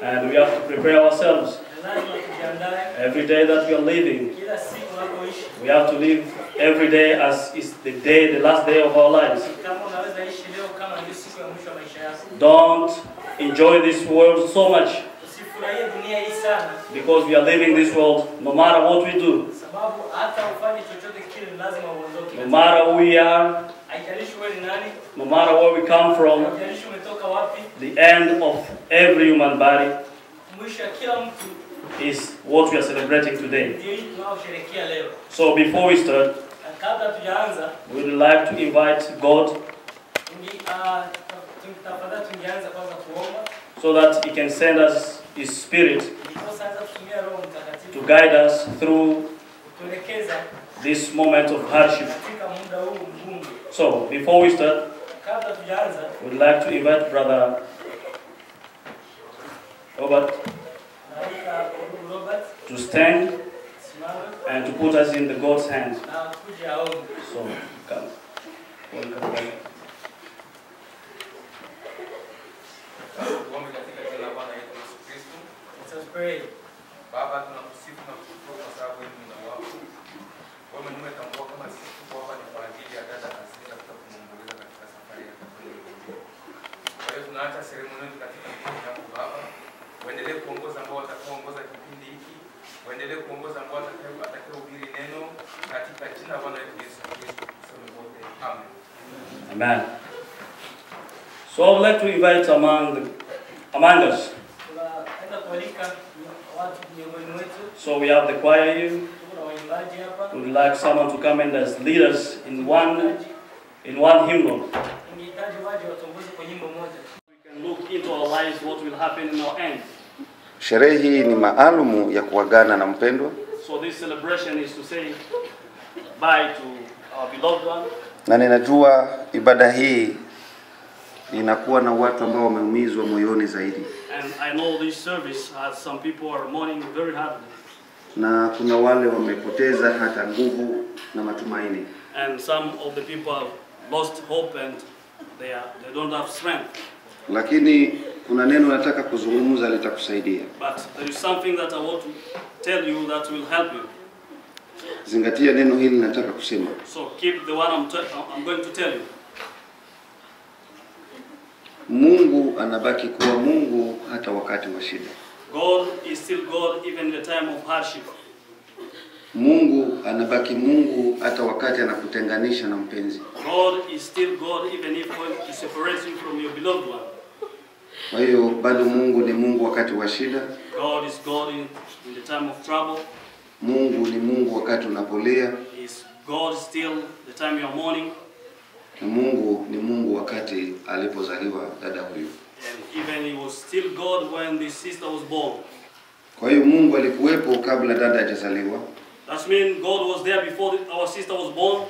And we have to prepare ourselves. Every day that we are living, we have to live every day as is the last day of our lives. Don't enjoy this world so much, because we are living this world no matter what we do. No matter who we are, no matter where we come from, the end of every human body is what we are celebrating today. So before we start, we would like to invite God so that He can send us His Spirit to guide us through this moment of hardship. So before we start, we would like to invite Brother Robert to stand and to put us in the God's hands. So come. Welcome. Let us pray. Baba, tunakusifu na kushukuru kwa sababu wewe ni Mungu wako. Wewe ni umetambua kama sisi tuko hapa ni kwa ajili ya dada Asira kutakuongoza katika safari yake kwenye dunia. Kwa hiyo tunaacha seremoni yetu katika mikono yako Baba. Uendelee kuongoza ambao watakaoongoza kipindi hiki. Uendelee kuongoza ambao watakaohubiri neno katika jina la Bwana wetu Yesu Kristo. Tuseme wote amen. Amen. So I would like to invite among us. So we have the choir here. We would like someone to come in as leaders in one hymnal. We can look into our lives, what will happen in our end. Sherehe hii ni maalumu ya kuagana na mpendwa. So this celebration is to say bye to our beloved one. Na ninajua ibada hii inakuwa na watu ambao wameumizwa moyoni zaidi. And I know this service has some people are mourning very hard. Na kuna wale wamepoteza hata nguvu na matumaini. And some of the people have lost hope and they don't have strength. Lakini kuna neno nataka kuzungumza litakusaidia. But there is something that I want to tell you that will help you. Zingatia neno hili nataka kusema. So keep the one I'm going to tell you. Mungu anabaki kuwa Mungu hata wakati wa shida. God is still God even in the time of hardship. Mungu anabaki Mungu hata wakati anakutenganisha na mpenzi. God is still God even if He separates you from your beloved one. Kwa hiyo bado Mungu ni Mungu wakati wa shida. God is God in the time of trouble. Mungu ni Mungu wakati unapolia. Is God still the time you are mourning. Na Mungu ni Mungu wakati alipozaliwa dada huyu. And even He was still God when this sister was born. Kwa hiyo Mungu alikuwepo kabla dada hajazaliwa. That means God was there before our sister was born.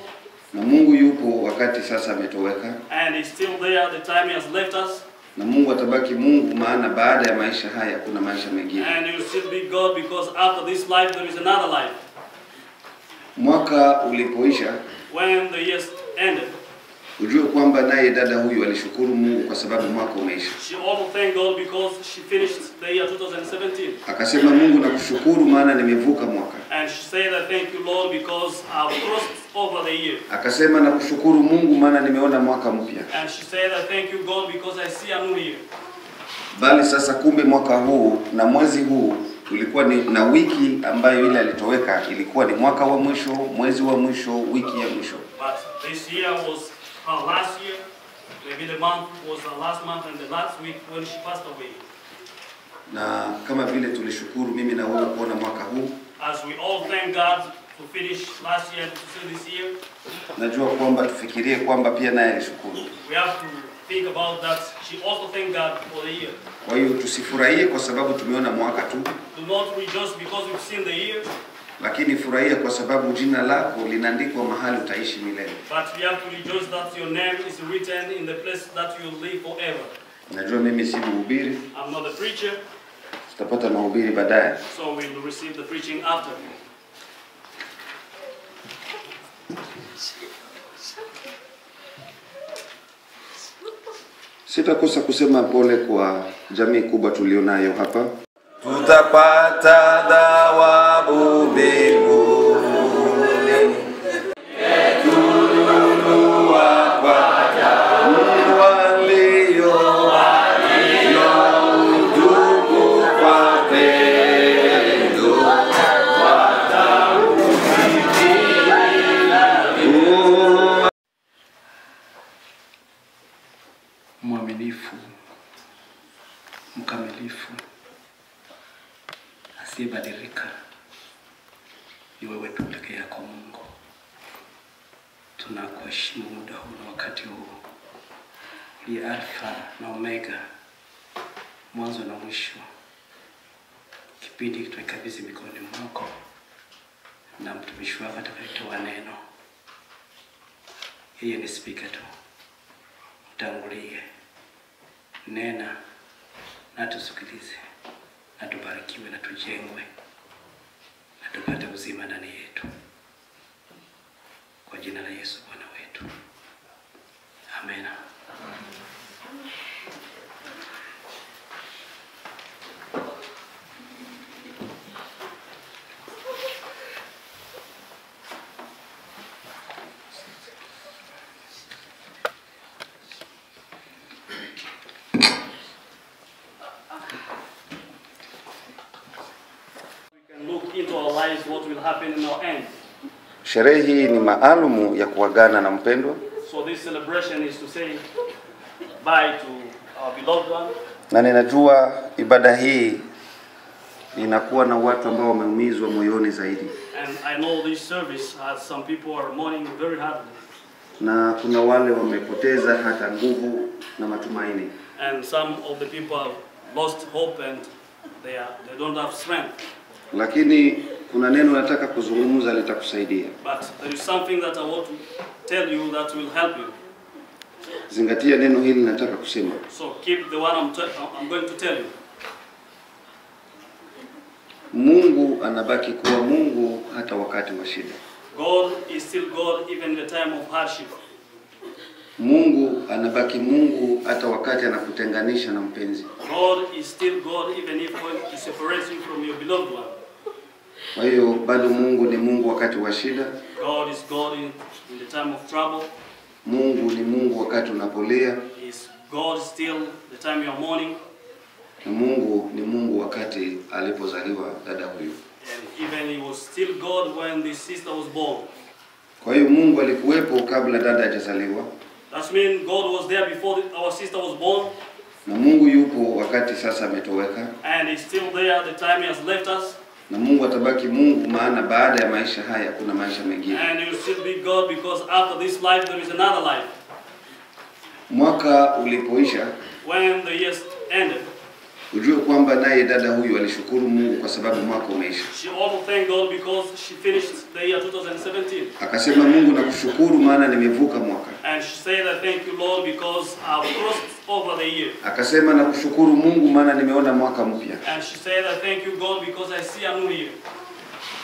Na Mungu yupo wakati sasa ametoweka. And He's still there the time He has left us. Na Mungu atabaki Mungu maana baada ya maisha haya kuna maisha mengine. And He will still be God because after this life there is another life. Mwaka ulipoisha, when the years ended, ujue kwamba naye dada huyu alishukuru Mungu kwa sababu mwaka umeisha. She also thanked God because she finished the year 2017. Akasema, Mungu nakushukuru maana nimevuka mwaka. And she said, I thank you Lord because I've crossed over the year. Akasema, nakushukuru Mungu maana nimeona mwaka mpya. And she said, I thank you God because I see a new year. Bali sasa kumbe mwaka huu na mwezi huu ulikuwa ni na wiki ambayo ile alitoweka ilikuwa ni mwaka wa mwisho, mwezi wa mwisho, wiki ya mwisho. But this year was her last year. Maybe the month was her last month and the last week when she passed away. Na kama vile tulishukuru mimi na wewe kuona mwaka huu, as we all thank God to finish last year to see this year, najua kwamba tufikirie kwamba pia naye alishukuru. we have to think about that. She also thanked God for the year. Kwa hiyo tusifurahie kwa sababu tumeona mwaka tu. Do not rejoice because we've seen the year. Lakini furahia kwa sababu jina lako linaandikwa mahali utaishi milele. But we have to rejoice that your name is written in the place that you will live forever. Najua mimi si mhubiri. I'm not a preacher. Tutapata mahubiri baadaye. So we will receive the preaching after. Sitakosa kusema pole kwa jamii kubwa tulionayo hapa. Tutapata thawabu mbinguni. Tununua kwa damu waliohudumu kwa pendo. Mwaminifu, mkamilifu, asiyebadilika ni wewe tu pekee yako Mungu. Tunakuheshimu muda huu na wakati huu. Ni Alfa na Omega, mwanzo na mwisho. Kipindi tuikabidhi mikononi mwako na mtumishi wako atakayetoa neno. Yeye ni speaker tu. Mtangulie, nena na tusikilize, na tubarikiwe na tujengwe, na tupate uzima ndani yetu. Kwa jina la Yesu Bwana wetu. Amen. Into our lives, what will happen in our end. Sherehe hii ni maalumu ya kuagana na mpendwa. So this celebration is to say bye to our beloved one. Na ninajua ibada hii inakuwa na watu ambao wameumizwa moyoni zaidi. And I know this service has some people are mourning very hard. Na kuna wale wamepoteza hata nguvu na matumaini. And some of the people have lost hope and they don't have strength. Lakini kuna neno nataka kuzungumza litakusaidia. But there is something that I want to tell you that will help you. Zingatia neno hili nataka kusema. So keep the one I'm going to tell you. Mungu anabaki kuwa Mungu hata wakati wa shida. God is still God even in the time of hardship. Mungu anabaki Mungu hata wakati anakutenganisha na mpenzi. God is still God even if he separates you from your beloved one. Kwa hiyo bado Mungu ni Mungu wakati wa shida. God is God in the time of trouble. Mungu ni Mungu wakati unapolia. Is God still the time you are mourning. Na Mungu ni Mungu wakati alipozaliwa dada huyu. And even he was still God when this sister was born. Kwa hiyo Mungu alikuwepo kabla dada hajazaliwa. That means God was there before our sister was born. Na Mungu yupo wakati sasa ametoweka. And he's still there the time he has left us. Na Mungu atabaki Mungu maana baada ya maisha haya kuna maisha mengine. And he will still be God because after this life there is another life. Mwaka ulipoisha, when the years ended, ujue kwamba naye dada huyu alishukuru Mungu kwa sababu mwaka umeisha. She also thanked God because she finished the year 2017. Akasema, Mungu nakushukuru maana nimevuka mwaka. And she said, I thank you Lord because I've crossed over the year. Akasema, nakushukuru Mungu maana nimeona mwaka mpya. And she said, I thank you God because I see a new year.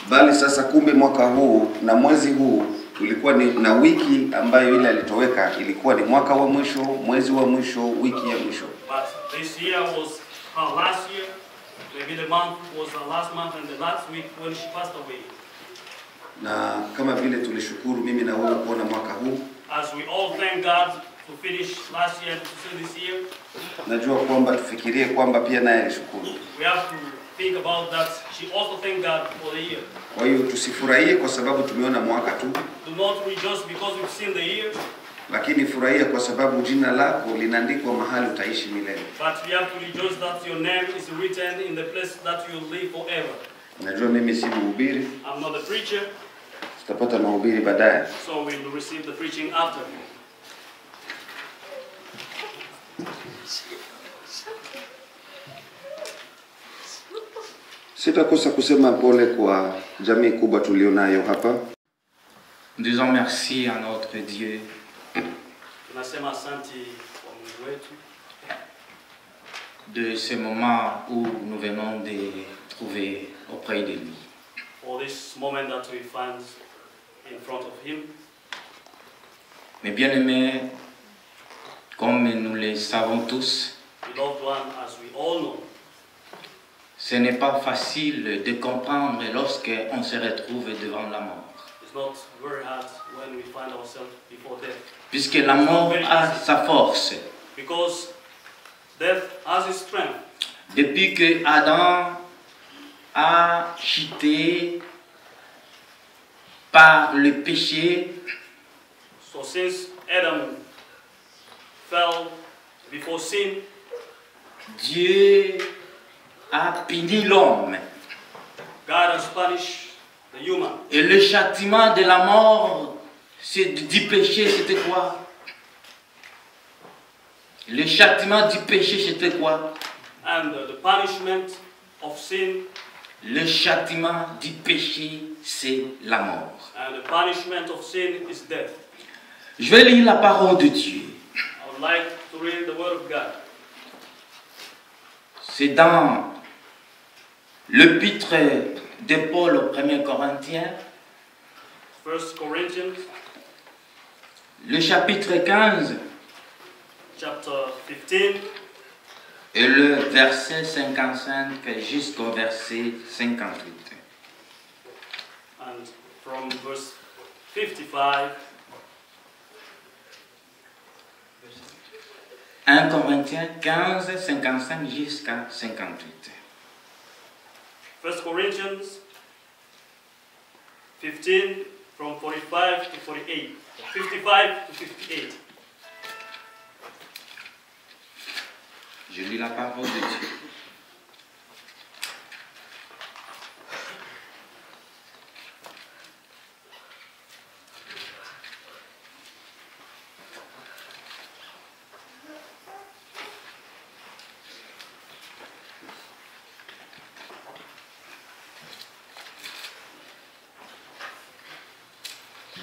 Bali sasa kumbe mwaka huu na mwezi huu ulikuwa ni na wiki ambayo ile alitoweka ilikuwa ni mwaka wa mwisho, mwezi wa mwisho, wiki ya mwisho. But this year was her last year. Maybe the month was her last month and the last week when she passed away. Na kama vile tulishukuru mimi na wewe kuona mwaka huu, as we all thank God to finish last year to see this year, najua kwamba tufikirie kwamba pia naye alishukuru. we have to think about that. She also thanked God for the year. Kwa hiyo tusifurahie kwa sababu tumeona mwaka tu. Do not rejoice because we've seen the year. Lakini furahia kwa sababu jina lako linaandikwa mahali utaishi milele. But we have to rejoice that your name is written in the place that you will live forever. Najua mimi si mhubiri. I'm not a preacher. Tutapata mahubiri baadaye. So we will receive the preaching after. Sitakosa kusema pole kwa jamii kubwa tulionayo hapa. Disons merci à notre Dieu. Tunasema asante kwa Mungu wetu De ce moment où nous venons de trouver auprès de lui. for this moment that we find in front of him. Mes bien-aimés, comme nous le savons tous, beloved one, as we all know, ce n'est pas facile de comprendre lorsqu'on se retrouve devant la mort. it's not very hard when we find ourselves before death. Puisque la mort a sa force. Because death has its strength. Depuis que Adam a chuté par le péché, So since Adam fell before sin, Dieu a puni l'homme. God has punished the human. Et le châtiment de la mort du péché, c'était quoi? Le châtiment du péché, c'était quoi? And the punishment of sin, Le châtiment du péché, c'est la mort. and the punishment of sin is death. Je vais lire la parole de Dieu. I would like to read the word of God. C'est dans l'épître de Paul aux 1 Corinthiens, 1 Corinthians le chapitre 15 chapter 15 et le verset 55 jusqu'au verset 58. and from verse 55, 1 Corinthiens 15, 55 jusqu'à 58. 1 Corinthians 15 from 45 to 48. 55 to 58. Je lis la parole de Dieu.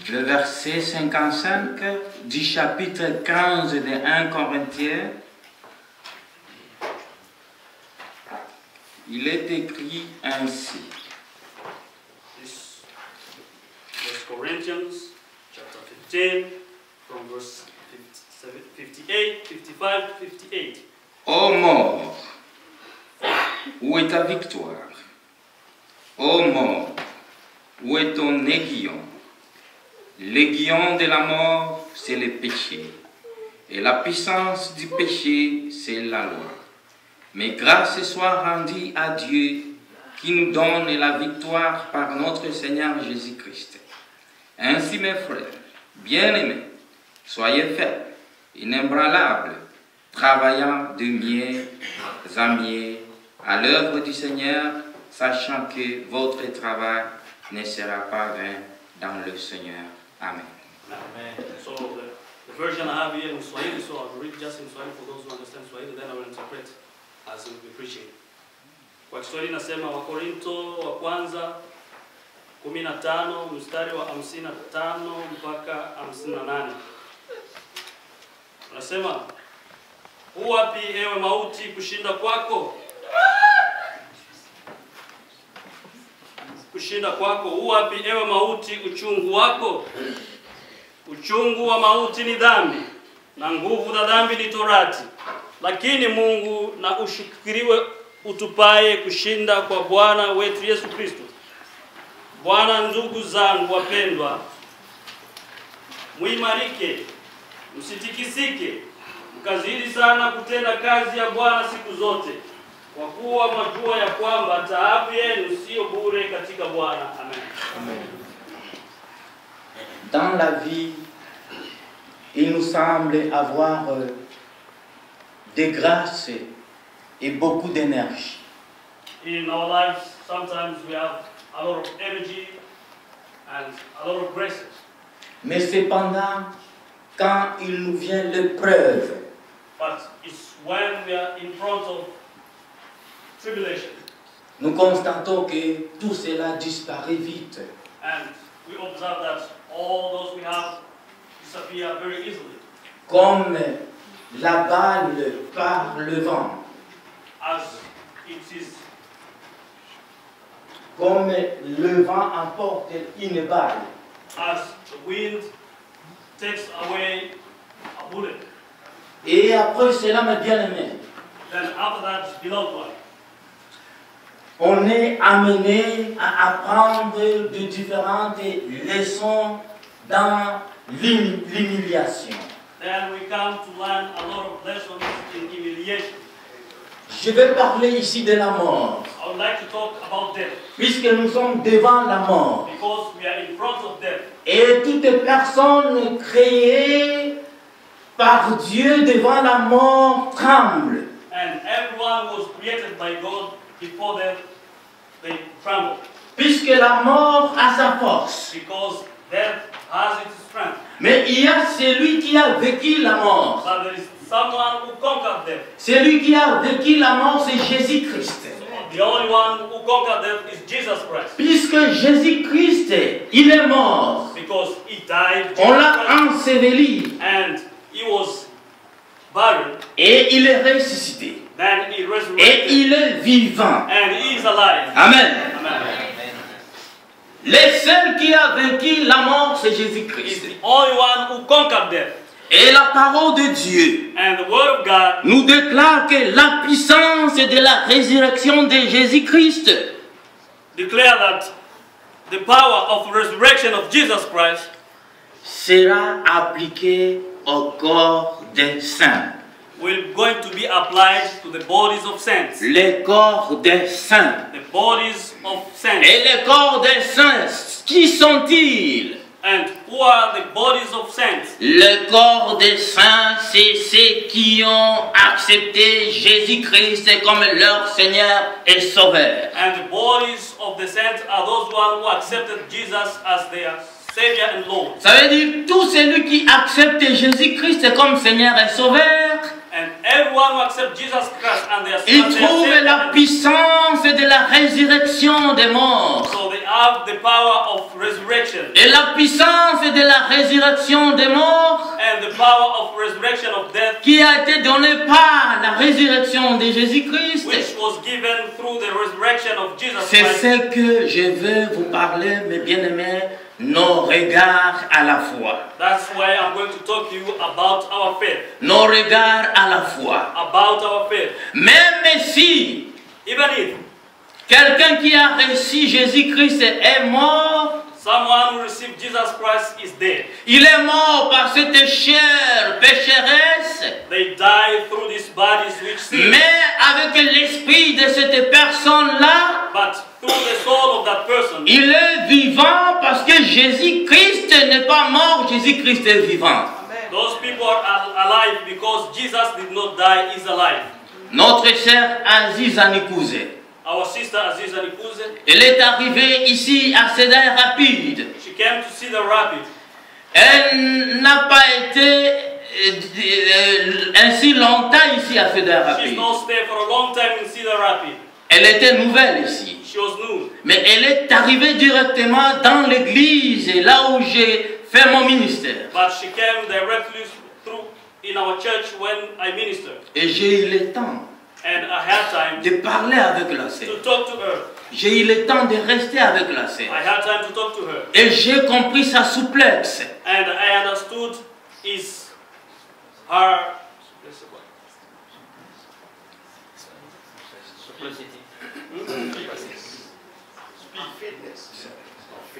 Le verset 55 du chapitre 15 de 1 Corinthiens, il est écrit ainsi. This 1 Corinthians chapter 15 from verse 58, 55, 58. Ô mort, où est ta victoire? Ô mort, où est ton aiguillon? L'aiguillon de la mort, c'est le péché. Et la puissance du péché, c'est la loi. Mais grâce soit rendue à Dieu qui nous donne la victoire par notre Seigneur Jésus-Christ. Ainsi, mes frères, bien-aimés, soyez fermes, inébranlables, travaillant de mieux en mieux à l'œuvre du Seigneur, sachant que votre travail ne sera pas vain dans le Seigneur. Amen. Amen. So the version I have here in Swahili, so I'll read just in Swahili for those who understand Swahili, then I will interpret as we'll be preaching. Kwa Kiswahili nasema Wakorinto wa kwanza 15 mstari wa 55 mpaka 58. Unasema, "Wapi ewe mauti kushinda kwako? Kushinda kwako, wapi ewe mauti uchungu wako? Uchungu wa mauti ni dhambi, na nguvu za dhambi ni torati. Lakini Mungu na ushukuriwe utupaye kushinda kwa Bwana wetu Yesu Kristo. Bwana, ndugu zangu wapendwa, muimarike, msitikisike, mkazidi sana kutenda kazi ya Bwana siku zote, kwa kuwa mwajua ya kwamba taabu yenu sio bure katika Bwana." Amen. Amen. Dans la vie, il nous semble avoir des grâces et beaucoup d'énergie. In our lives, sometimes we have a lot of energy and a lot of graces. Mais cependant, quand il nous vient l'épreuve, But it's when we are in front of tribulation nous constatons que tout cela disparaît vite. and we observe that all those we have disappear very easily. Comme la balle par le vent, As it is, comme le vent emporte une balle. as the wind takes away a bullet. Et après cela, mes bien-aimés, Then after that, beloved one, on est amené à apprendre de différentes leçons dans l'humiliation. then we come to learn a lot of lessons in humiliation. Je vais parler ici de la mort, I would like to talk about death, puisque nous sommes devant la mort. because we are in front of death. Et toute personne créée par Dieu devant la mort tremble. And everyone was created by God before death, they tremble, Puisque la mort a sa force. because death has its strength. Mais il y a celui qui a vécu la mort. But there is someone who conquered death. Celui qui a vécu la mort, c'est Jésus-Christ. The only one who conquered death is Jesus Christ. Puisque Jésus-Christ, il est mort. Because he died, On l'a Jesus Christ, enseveli and he was buried, et il est ressuscité. then he Et resurrected, il est vivant. and he is alive. Amen. Amen. Le seul qui a vaincu la mort, c'est He is Jésus-Christ. the only one who conquered death. Et la parole de Dieu And the word of God nous déclare que la puissance de la résurrection de Jésus-Christ declare that the power of resurrection of Jesus Christ sera appliquée au corps des saints. will going to be applied to the bodies of saints. Les corps des saints. The bodies of saints. Et les corps des saints, qui sont-ils? And who are the bodies of saints? Le corps des saints, c'est ceux qui ont accepté Jésus-Christ comme leur Seigneur et Sauveur. And the bodies of the saints are those one who accepted Jesus as their Savior and Lord. Ça veut dire tout celui qui accepte Jésus-Christ comme Seigneur et Sauveur, And everyone who accepts Jesus Christ and their il Savior trouve la and puissance de la résurrection des morts. so they have the power of resurrection. Et la puissance de la résurrection des morts And the power of resurrection of death, qui a été donnée par la résurrection de Jésus-Christ. which was given through the resurrection of Jesus C'est Christ. ce que je veux vous parler, mes bien-aimés, nos regards à la foi. That's why I'm going to talk to you about our faith. Nos regards à la foi. About our faith. Même si Even if quelqu'un qui a reçu Jésus-Christ est mort, someone who received Jesus Christ is dead, il est mort par cette chair pécheresse, they die through these bodies which sin. mais avec l'esprit de cette personne-là, But through the soul of that person, il est vivant parce que Jésus-Christ n'est pas mort, Jésus-Christ est vivant. those people are alive because Jesus did not die, is alive. Notre sœur Aziz Anikouzé, Our sister Aziza Nikuze, elle est arrivée ici à Cédar Rapide. she came to see the rapid. Elle n'a pas été ainsi longtemps ici à Cédar She's Rapide. not stayed for a long time in Cedar Rapid. Elle était nouvelle ici. She was new. Mais elle est arrivée directement dans l'église, là où j'ai fait mon ministère. But she came directly through in our church when I ministered. Et j'ai eu le temps And I had time de parler avec la sœur. to talk to her. J'ai eu le temps de rester avec la I sœur. had time to talk to her. Et j'ai compris sa souplesse. And I understood her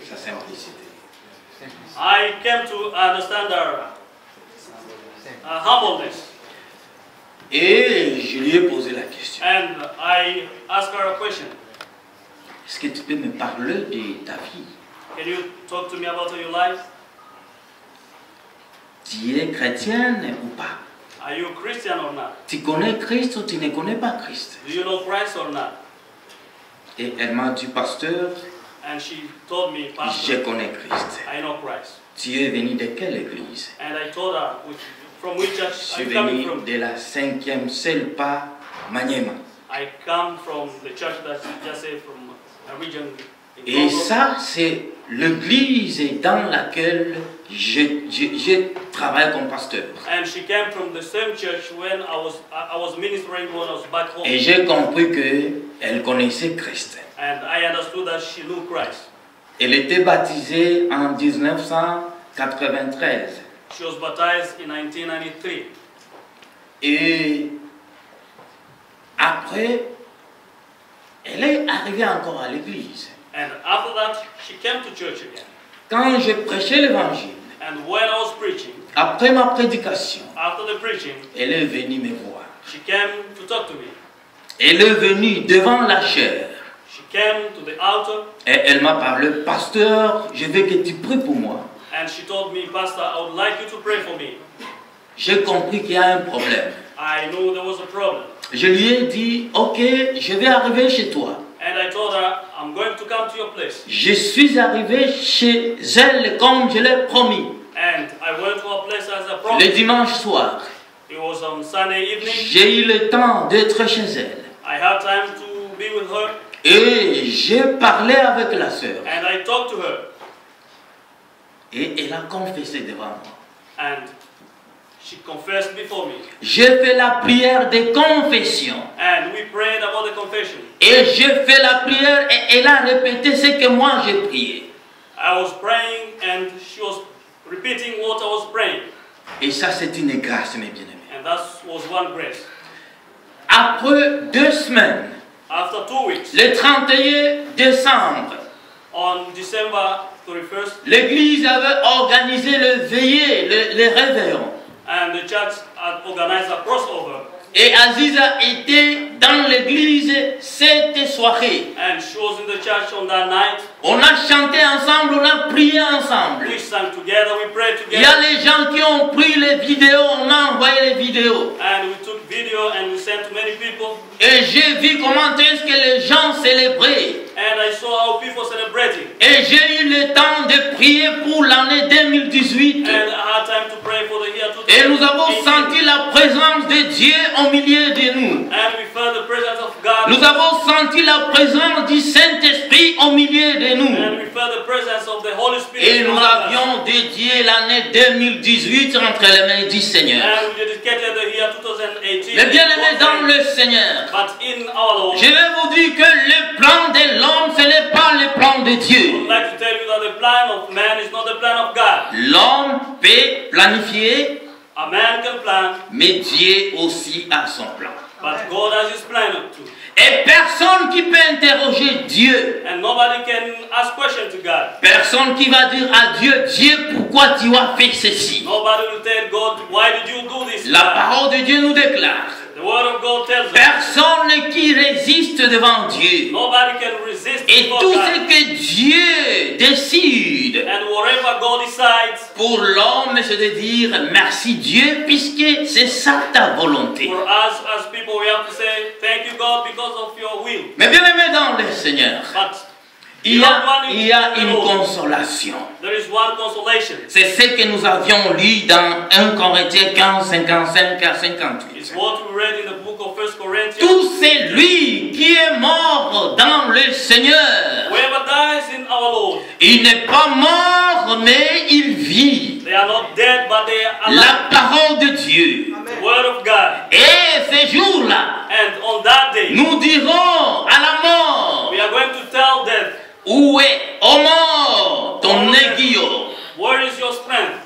Sa simplicité. I came to understand her humbleness. Et je lui ai posé la question. And I asked her a question. Est-ce que tu peux me parler de ta vie? Can you talk to me about your life? Tu es chrétienne ou pas? Are you a Christian or not? Tu connais Christ ou tu ne connais pas Christ? Do you know Christ or not? Et elle m'a dit, pasteur, And she told me, je Pastor, connais Christ. I know Christ. Tu es venu de quelle église? And I told her, from which Je church suis I'm coming venu from. de la 5e seule pas Maniema. I come from the church that you just said from a region in Et Congo. ça, c'est l'église dans laquelle je travaille comme pasteur. And she came from the same church when I was ministering when I was back home. Et j'ai compris qu'elle connaissait Christ. And I understood that she knew Christ. Elle était baptisée en 1993. She was baptized in 1993. Et après, elle est arrivée encore à l'église. And after that, she came to church again. Quand je prêchais l'évangile, And when I was preaching, après ma prédication, after the preaching, elle est venue me voir. she came to talk to me. Elle est venue devant la chaire She came to the altar et elle m'a parlé, pasteur, je veux que tu pries pour moi. and she told me, Pastor, I would like you to pray for me. J'ai compris qu'il y a un problème. I knew there was a problem. Je lui ai dit, ok, je vais arriver chez toi. And I told her, I'm going to come to your place. Je suis arrivé chez elle comme je l'ai promis. And I went to her place as I Le promised. dimanche soir, It was on Sunday evening. j'ai eu le temps d'être chez elle. I had time to be with her Et j'ai parlé avec la sœur. and I talked to her. Et elle a confessé devant moi. And she confessed before me. J'ai fait la prière de confession. And we prayed about the confession. Et j'ai fait la prière et elle a répété ce que moi j'ai prié. I was praying and she was repeating what I was praying. Et ça, c'est une grâce, mes bien-aimés. And that was one grace. Après 2 semaines, After 2 weeks, le 31 décembre, on December 31st, l'église avait organisé le veillée, le réveillon. and the church had organized a crossover. Et Aziza était dans l'église cette soirée. And she was in the church on that night. On a chanté ensemble, on a prié ensemble. We sang together, we prayed Il y a together. les gens qui ont pris les vidéos, on a envoyé les vidéos. And we took video and we sent to many people. Et j'ai vu comment est-ce que les gens célébraient. And I saw how people celebrating. Et j'ai eu le temps de prier pour l'année 2018. And I had time to pray for the year Et nous avons 2018. senti la présence de Dieu au milieu de nous. And we felt the presence of God. Nous avons senti la présence du Saint-Esprit au milieu de nous. And we felt the presence of the Holy Spirit. Et nous around us. avions dédié l'année 2018 entre les mains du Seigneur. And we dedicated the year 2018. Les bien-aimés dans le Seigneur, But in our Lord, je vais vous dire que le plan de l'homme, ce n'est pas le plan de I Dieu. would like to tell you that the plan of man is not the plan of God. L'homme peut planifier, A man can plan, mais Dieu aussi a son plan. but God has his plan too. Et personne qui peut interroger Dieu, And nobody can ask questions to God. personne qui va dire à Dieu, Dieu, pourquoi tu as fait ceci? Nobody will tell God, why did you do this? La God? parole de Dieu nous déclare, The word of God tells us. personne qui résiste devant Dieu. Nobody can resist Et before tout God. ce que Dieu décide And whatever God decides pour l'homme, c'est de dire merci Dieu, puisque c'est ça ta volonté. for us as people, we have to say thank you God because of your will. Mais bien aimé dans le Seigneur, But il y a une consolation. there is one consolation. C'est ce que nous avions lu dans 1 Corinthiens 15, 55 à 58. It's what we read in the book of 1 Corinthians. Tout celui qui est mort dans le Seigneur, Whoever dies in our Lord, il n'est pas mort, mais il vit. they are not dead, but they are alive. La parole de Dieu. The word of God. Et ce jour-là, And on that day, nous dirons à la mort, we are going to tell death, où est, ô mort, ton aiguillon? where is your strength?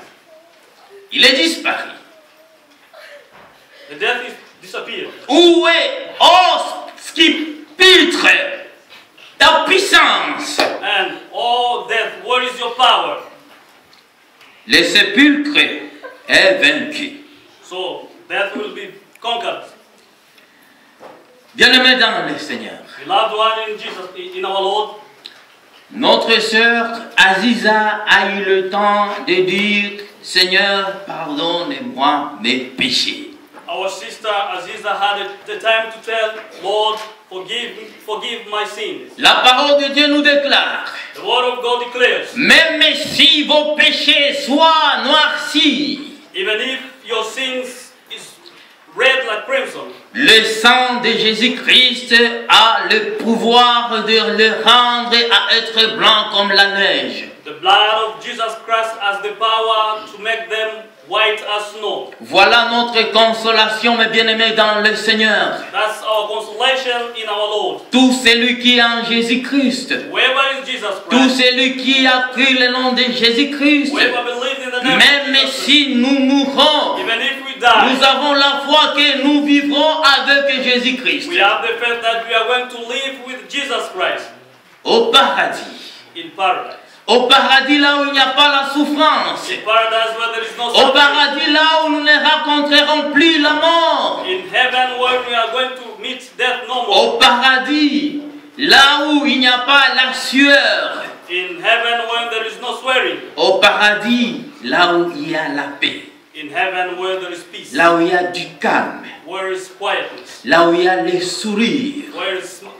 Il est disparu. The death is disappeared. Où est, ô skipitre, ta puissance? And oh death, where is your power? Le sépulcre est vaincu. So death will be conquered. Bien-aimé dans le Seigneur, Beloved one in Jesus, in our Lord, notre sœur Aziza a eu le temps de dire, Seigneur, pardonne-moi mes péchés. our sister Aziza had the time to tell, Lord, forgive my sins. La parole de Dieu nous déclare, The word of God declares, même si vos péchés soient noircis, even if your sins is red like crimson, le sang de Jésus-Christ a le pouvoir de le rendre à être blanc comme la neige. the blood of Jesus Christ has the power to make them white as snow. Voilà notre consolation, mes bien-aimés dans le Seigneur. That's our consolation in our Lord. Tout celui qui est en Jésus-Christ, Whoever is Jesus tout Christ, celui qui a cru le nom de Jésus-Christ, whoever believes in the name of même Jesus Christ, si nous mourrons, even if we die, nous avons la foi que nous vivrons avec Jésus-Christ we have the faith that we are going to live with Jesus Christ au paradis. in paradise. Au paradis, là où il n'y a pas la souffrance. In paradise where there is no Au suffering. paradis, là où nous ne rencontrerons plus la mort. In heaven where we are going to meet death no more. Au paradis, là où il n'y a pas la sueur. In heaven where there is no swearing. Au paradis, là où il y a la paix. In heaven where there is peace. Là où il y a du calme. Where is quietness. Là où il y a les sourires.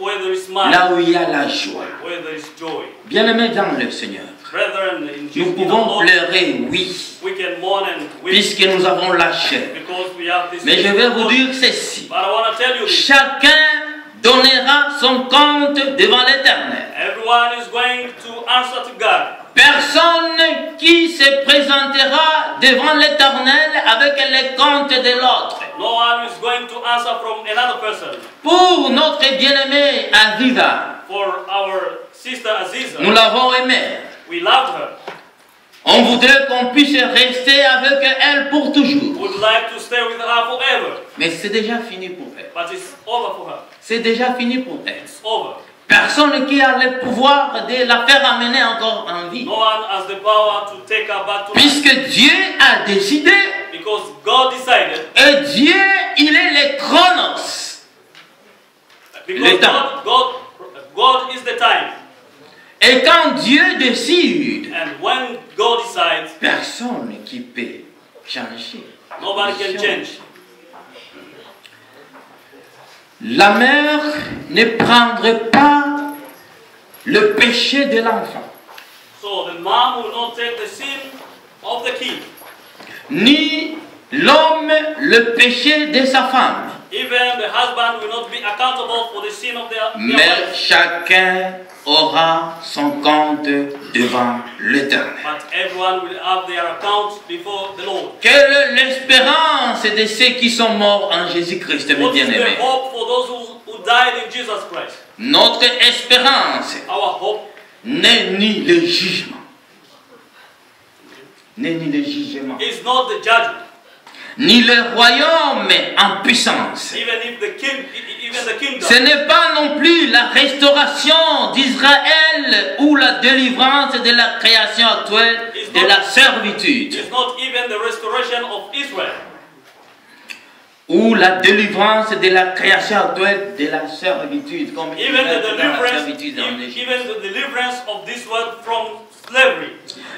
Where there is smile. Là où il y a la joie. Where there is joy. Bien-aimés dans le Seigneur, Brethren, nous pouvons pleurer, oui, we can mourn and weep puisque nous avons la chair. because we have this. Mais je vais vous dire ceci. But I want to tell you this. Chacun donnera son compte devant l'Éternel. Everyone is going to answer to God. Personne qui se présentera devant l'Éternel avec les comptes de l'autre. No one is going to answer from another person. Pour notre bien-aimée Aviva, For our sister Aziza, nous l'avons aimée. we loved her. On voudrait qu'on puisse rester avec elle pour toujours. Would like to stay with her forever. Mais c'est déjà fini pour elle. But it's over for her. C'est déjà fini pour elle. It's over. Personne qui a le pouvoir de la faire amener encore en vie. No one has the power to take her back to life. Puisque Dieu a décidé, Because God decided. et Dieu, il est le chronos. Le Because temps. God is the time. Et quand Dieu décide, And when God decides, personne qui peut changer. nobody can change. La mère ne prendrait pas le péché de l'enfant, So the mom will not take the sin of the kid. ni l'homme le péché de sa femme. Even the husband will not be accountable for the sin of their Mais wife. chacun aura son compte devant l'Éternel. But everyone will have their account before the Lord. Quelle est l'espérance de ceux qui sont morts en Jésus-Christ, mes What is bien-aimés? the hope for those who died in Jesus Christ? Notre espérance Our hope n'est ni le jugement, n'est ni le jugement, is not the judgment. ni le royaume en puissance. Even if the king, even the kingdom. Ce n'est pas non plus la restauration d'Israël ou la délivrance de la création actuelle de la servitude. It's not even the restoration of Israel. Ou la délivrance de la création actuelle de la servitude, comme il Even est the dans la deliverance, servitude en Égypte. even the deliverance of this world from slavery.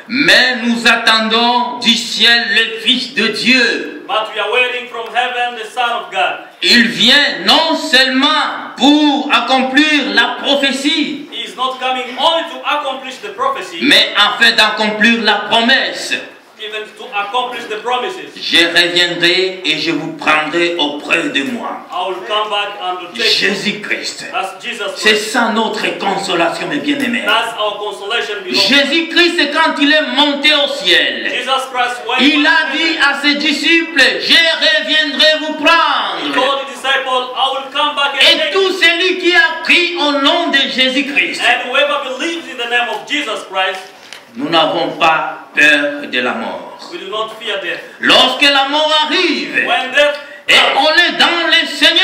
Mais nous attendons du ciel le Fils de Dieu. But we are waiting from heaven the Son of God. Il vient non seulement pour accomplir la prophétie, He is not coming only to accomplish the prophecy, mais afin d'accomplir la promesse. even to accomplish the promises. Je reviendrai et je vous prendrai auprès de moi. I will come back and will take you. Jésus-Christ. That's Jesus C'est Christ. ça notre consolation, mes bien-aimés. That's our consolation belongs. Jésus-Christ, quand il est monté au ciel, Jesus Christ, when il a dit à ses disciples, je reviendrai vous he prendre. told the disciple, I will come back and Et take tout you. celui qui a cru au nom de Jésus-Christ, And whoever believes in the name of Jesus Christ, nous n'avons pas peur de la mort. we do not fear death. Lorsque la mort arrive, When death et comes, on est dans le we Seigneur,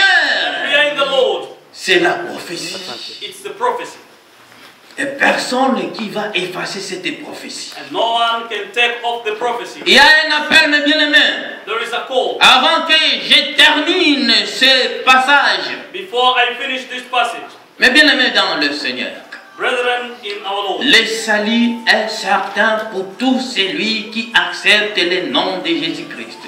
are in the Lord. c'est la prophétie. It's the prophecy. Et personne qui va effacer cette prophétie. And no one can take off the prophecy. Il y a un appel, mes bien-aimés. There is a call. Avant que je termine ce passage, Before I finish this passage, mes bien-aimés dans le Seigneur, brethren in our Lord, le salut est certain pour tout celui qui accepte le nom de Jésus-Christ.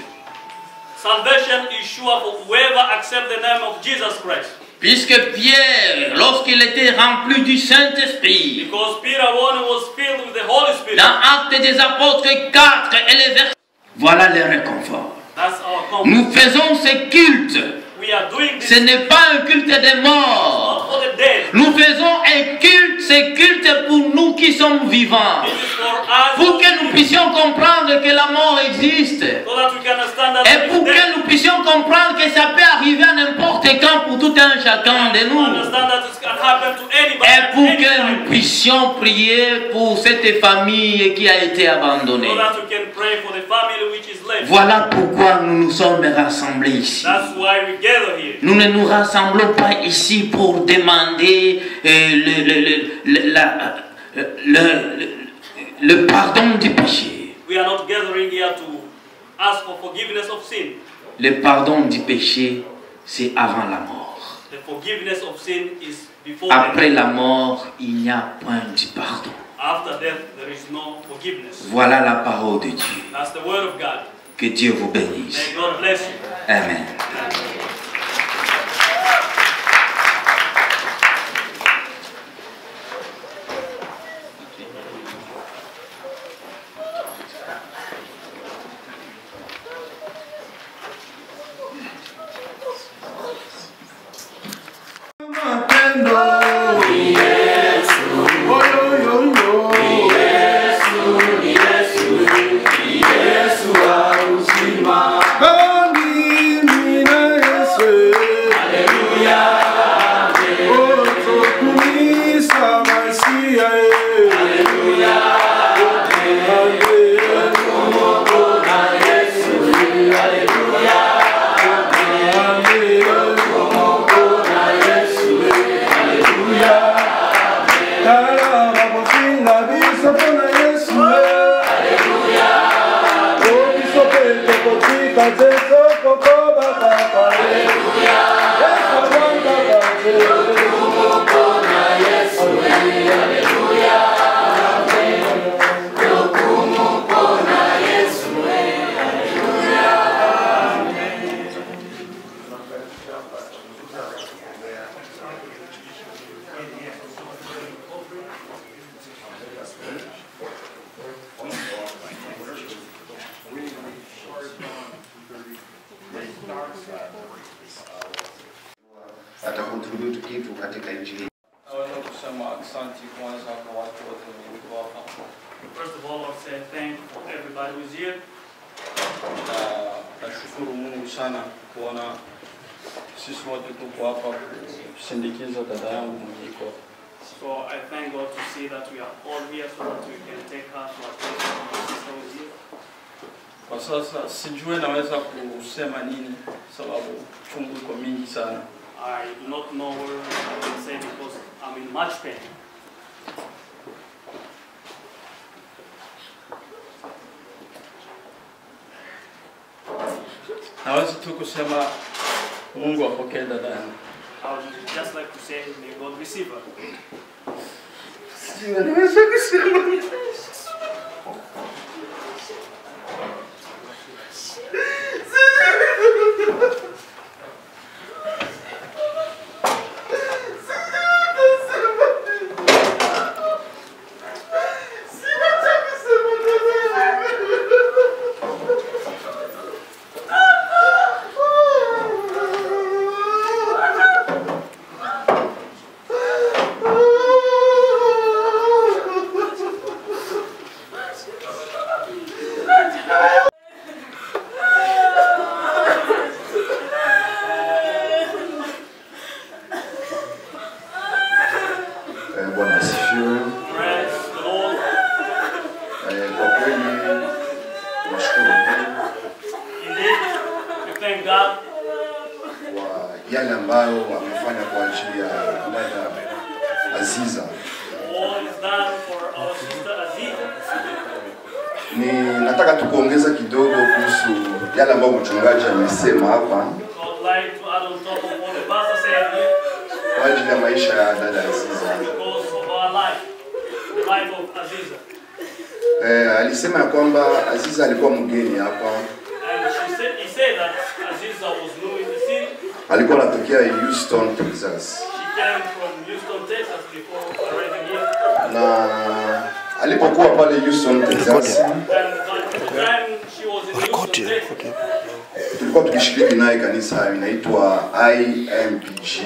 salvation is sure for whoever accepts the name of Jesus Christ. Puisque Pierre, lorsqu'il était rempli du Saint-Esprit, Because Peter, when he was filled with the Holy Spirit, dans Actes des Apôtres 4 et les versets, voilà le réconfort. that's our comfort. Nous faisons ce culte. We are doing this Ce n'est pas un culte des morts. not for the dead. Nous faisons un culte, ce culte pour nous qui sommes vivants. This is for us Pour que nous puissions comprendre que la mort existe. so that we can understand that Et there pour is death. que nous puissions comprendre que ça peut arriver à n'importe quand pour tout un chacun de To nous. understand that it can happen to anybody. Et pour que anytime. nous puissions prier pour cette famille qui a été abandonnée. So that we can pray for the family which is slavery. Voilà pourquoi nous nous sommes rassemblés ici. That's why we gather here. Nous ne nous rassemblons pas ici pour demander le pardon du péché. We are not gathering here to ask for forgiveness of sin. Le pardon du péché, c'est avant la mort. The forgiveness of sin is before Après death. la mort, il n'y a point de pardon. After death, there is no forgiveness. Voilà la parole de Dieu. That's the word of God. Que Dieu vous bénisse. May God bless you. Amen. atakontribute kitu katika nchi hii. Naweza kusema asante kwanza kwa watu wote waliokuwa hapa. First of all, I say thank you for everybody who's here. Nashukuru Mungu sana kuona sisi wote tuko hapa kusindikiza dada yangu Mwiko. So I thank God to see that we are all here so that we can take her to our place and my sister who's here. Kwa sasa sijui naweza kusema nini sababu chungu iko mingi sana. I do not know what I can say because I'm in much pain. Naweza tu kusema Mungu apokee dada yangu. I would just like to say, may God receive her. Sijui naweza kusema. Bwana asifiwe. Praise the Lord. Kwa kweli tunashukuru Mungu Indeed, we thank God kwa yale ambayo amefanya kwa ajili ya dada Aziza. all is done for our sister Aziza. Nataka tukuongeza kidogo kuhusu yale ambayo mchungaji amesema hapa So I'd like to add on top of what the pastor said here kwa ajili ya maisha ya dada Aziza. because of our life, the life of Aziza. Alisema ya kwamba Aziza alikuwa mgeni hapa. And he said that Aziza was new in the city. Alikuwa anatokea Houston, Texas. She came from Houston, Texas before arriving here. Na alipokuwa pale Houston, Texas, And by the time she was in Houston, Texas, tulikuwa tukishiriki naye kanisa inaitwa IMPG.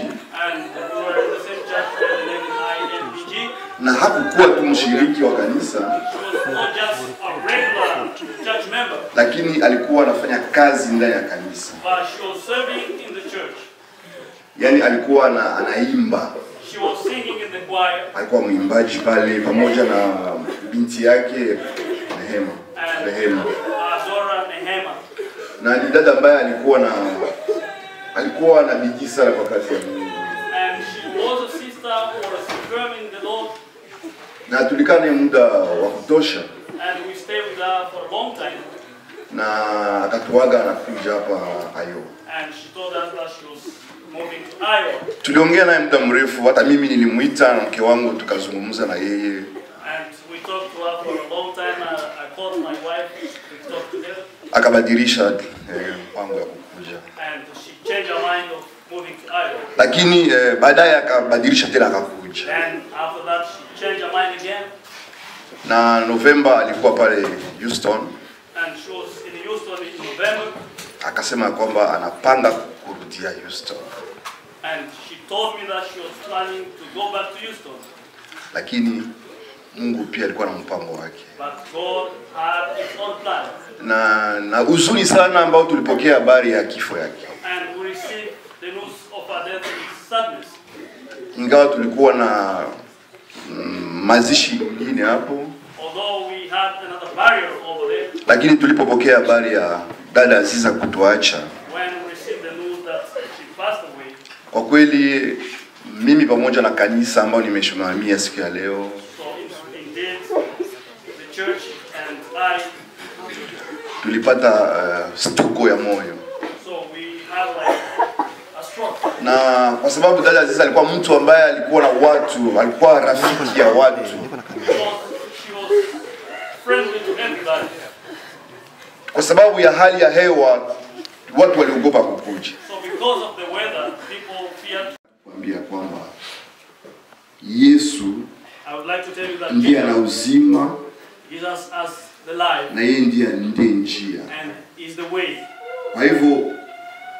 and we were in the same church with the name IMPG. Na hakukuwa tu mshiriki wa kanisa, She was not just a regular church member, lakini alikuwa anafanya kazi ndani ya kanisa. but she was serving in the church. Yaani alikuwa anaimba. She was singing in the choir. Alikuwa mwimbaji pale pamoja na binti yake Rehema. And Adora Nehema. Na ni dada ambaye alikuwa na bidii sana kwa kazi ya Mungu. And she was a sister who was firm in the Lord. Na tulikaa naye muda wa kutosha. And we stayed with her for a long time. Na akatuaga anakuja hapa Iowa. And she told us that she was moving to Iowa. Tuliongea naye muda mrefu, hata mimi nilimuita na mke wangu tukazungumza na yeye. And we talked to her for a long time. I called my wife, we talked together. Akabadilisha mpango ya kukuja. And she changed her mind of moving to Iowa. Lakini baadaye akabadilisha tena akakuja. And after that she changed her mind again. Na November alikuwa pale Houston. And she was in Houston in November. Akasema kwamba anapanga kurudia Houston. And she told me that she was planning to go back to Houston. Lakini Mungu pia alikuwa na mpango wake. But God had His own plan. Na huzuni sana ambao tulipokea habari ya kifo yake. And we received the news of her death with sadness. Ingawa tulikuwa na mazishi nyingine hapo. Although we had another barrier over there. Lakini tulipopokea habari ya dada Aziza kutuacha, when we received the news that she passed away, kwa kweli mimi pamoja na kanisa ambao nimeshimamia siku ya leo, so indeed the church and I, tulipata stuko ya moyo. So we had like a stroke. Na kwa sababu dada Aziza alikuwa mtu ambaye alikuwa na watu, alikuwa rafiki ya watu. She was friendly to everybody. Kwa sababu ya hali ya hewa watu waliogopa kukuja. So because of the weather, people feared. Kuambia kwamba Yesu I would like to tell you that ndiye ana uzima, Jesus as the life, na yeye ndiye njia, and is the way. Kwa hivyo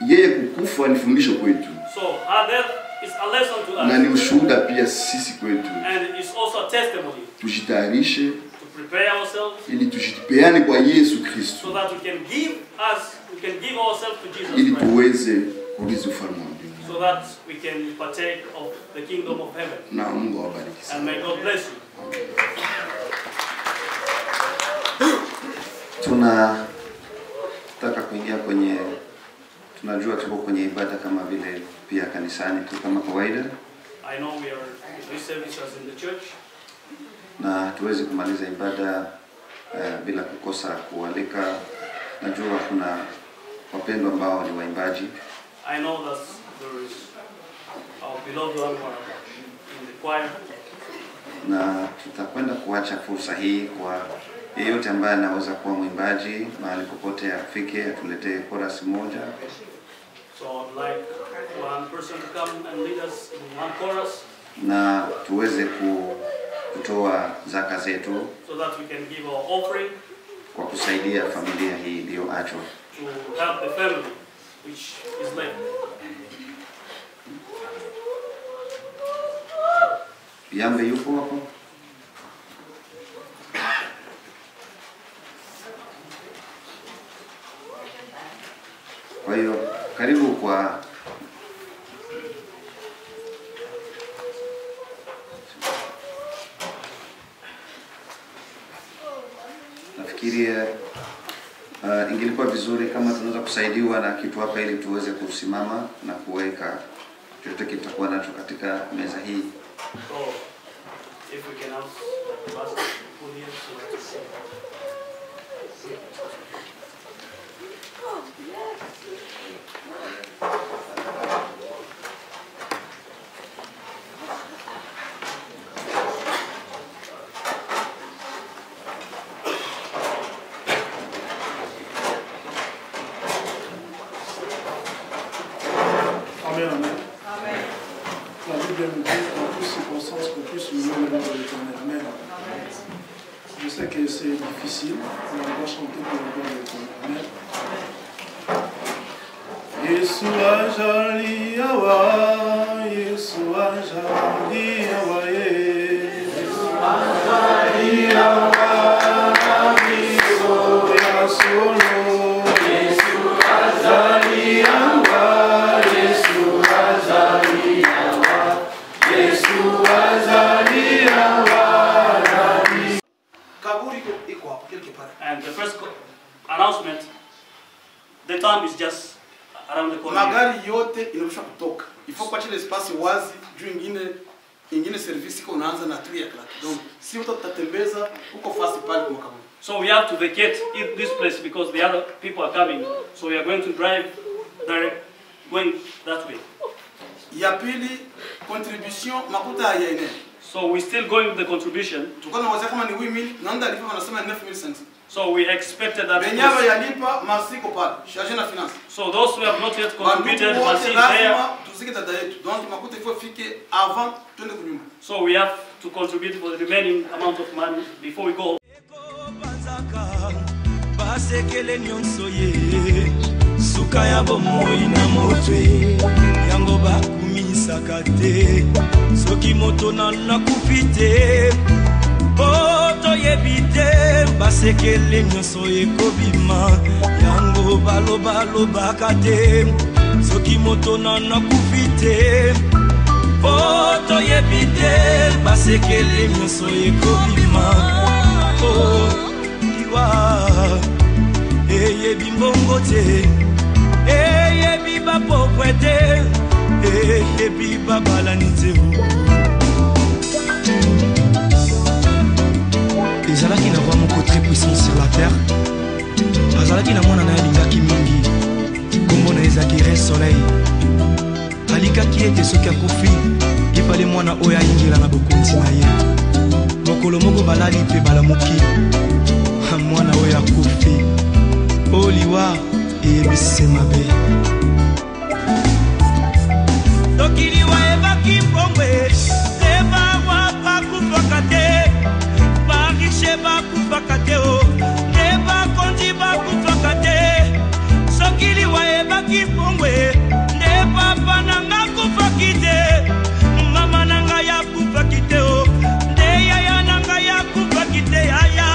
yeye kukufa ni fundisho kwetu. So her death is a lesson to us. Na ni ushuhuda pia sisi kwetu. And it's also a testimony. Tujitayarishe Prepare ourselves, ili tujipeane kwa Yesu Kristo, so that we can give ourselves to Jesus ili Christ, tuweze kurithi ufalme wa mbinguni. so that we can partake of the kingdom of heaven. Na Mungu awabariki sana. And may God bless you. Tunataka kuingia kwenye, tunajua tuko kwenye ibada kama vile pia kanisani tu kama kawaida. I know we are in services in the church. Na tuweze kumaliza ibada bila kukosa kualika. Najua kuna wapendwa ambao ni waimbaji. I know that there is our beloved one in the choir. Na tutakwenda kuacha fursa hii kwa yeyote ambaye anaweza kuwa mwimbaji mahali popote afike atuletee chorus moja. So I'd like one person to come and lead us in one chorus. Na tuweze kutoa zaka zetu, so that we can give our offering kwa kusaidia familia hii iliyoachwa, to help the family which is left. Yambe yupo hapo? Kwa hiyo karibu kwa nafikiria ingilikuwa vizuri kama tunaweza kusaidiwa na kitu hapa ili tuweze kusimama na kuweka chochote kitakuwa nacho katika meza hii. So if we can ask the pastor to put here so Amen, amen. Amen. La Bible nous dit dans toutes circonstances qu'on puisse louer le nom de l'Éternel. Amen. Je sais que c'est difficile, mais on va chanter pour le nom de l'Éternel. Amen. Yesu ajali yawa, Yesu ajali yawa, Yesu ajali yawa, Yesu yasolo, Yesu ajali yawa. And the first announcement, the camp is just around the corner. Magari yote inabisha kutoka. Ifo kuacha ile space wazi juu ingine service iko unaanza na 3 o'clock. Donc si watu tutatembeza huko fast pale kwa kama. So we have to vacate this place because the other people are coming. So we are going to drive direct, going that way. Ya pili contribution makuta ya ine. So we still going with the contribution. Tukana wazia kama ni 8000 naenda alipa wanasema 9000 cents. So we expected that. Benyaba yalipa masiko pale. Charge na finance. So those who have not yet contributed must there. Tuzike dada yetu. Donc makuta ifo fike avant twende kunyumba. So we have to contribute for the remaining amount of money before we go. Basekele nyonso ye suka ya bomoi na motwe yango bakumisaka te soki moto na kufite poto yebite basekele nyonso ekobima yango balobaka te soki moto na kufite poto yebite basekele nyonso ekobima eye bimbongo te eye biba pokwete eye biba balanite ezalaki na roi moko très puissant sur la terre azalaki na mwana na ye alingaki mingi kombo na ezalaki re soleil alikaki ete soki akufi ifale mwana oyo ayingela na bokonzi na ye mokolo moko balali mpe balamuki mwana oyo akufi oliwa eyebisi mabe tokiliwa ebaki mbongwe ebawa bakufaka te barishe bakufaka te o ebakonzi bakufaka te sokiliwa ebaki mbongwe nde papa nanga kufaki te mama nanga yakufaki te o nde yaya nanga yakufaki te yaya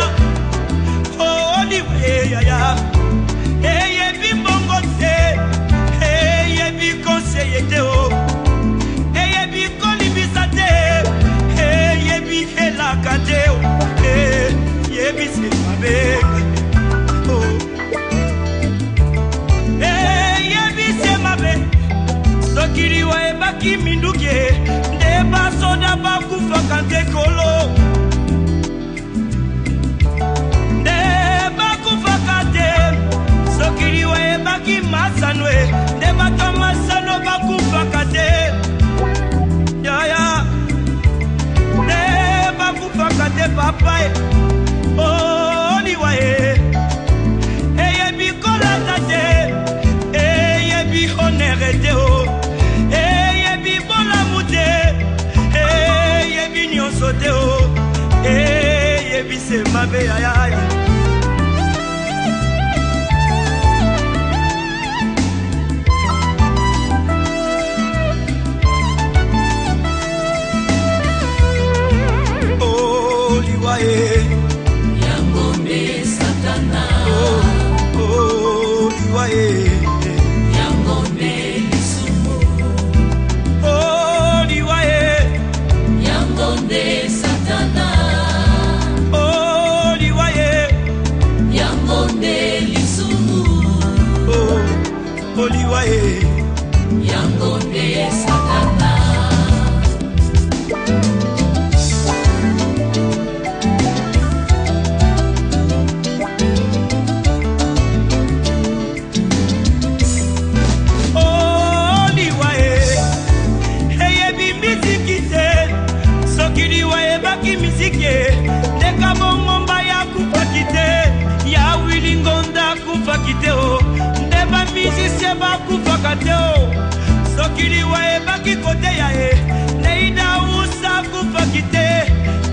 yaya eye bimbongo te eye bikonseye te o eye bikolibisa te eye bihelaka te o eye bisemabe eye bisemabe sokiliwa ebaki minduki nde basoda bakufaka te kolo sokiliwa ebaki masanwe nde bato masano bakufaka te yaya nde bakufaka te papa oliwa eyebi kolata te eyebi honere te o eyebi bolamu te eyebi nyonso te o eyebi semabe yaya Yangombe Satana liwaye Yangombe Lisumu liwaye Yangombe Satana liwaye Yangombe Lisumu liwaye Yangombe Satana Neka bongomba ya kufaki te ya wilingonda kufaki te o ndeba musicien bakufaka te o sokiliwa ebaki kote ya e neida usa kufaki te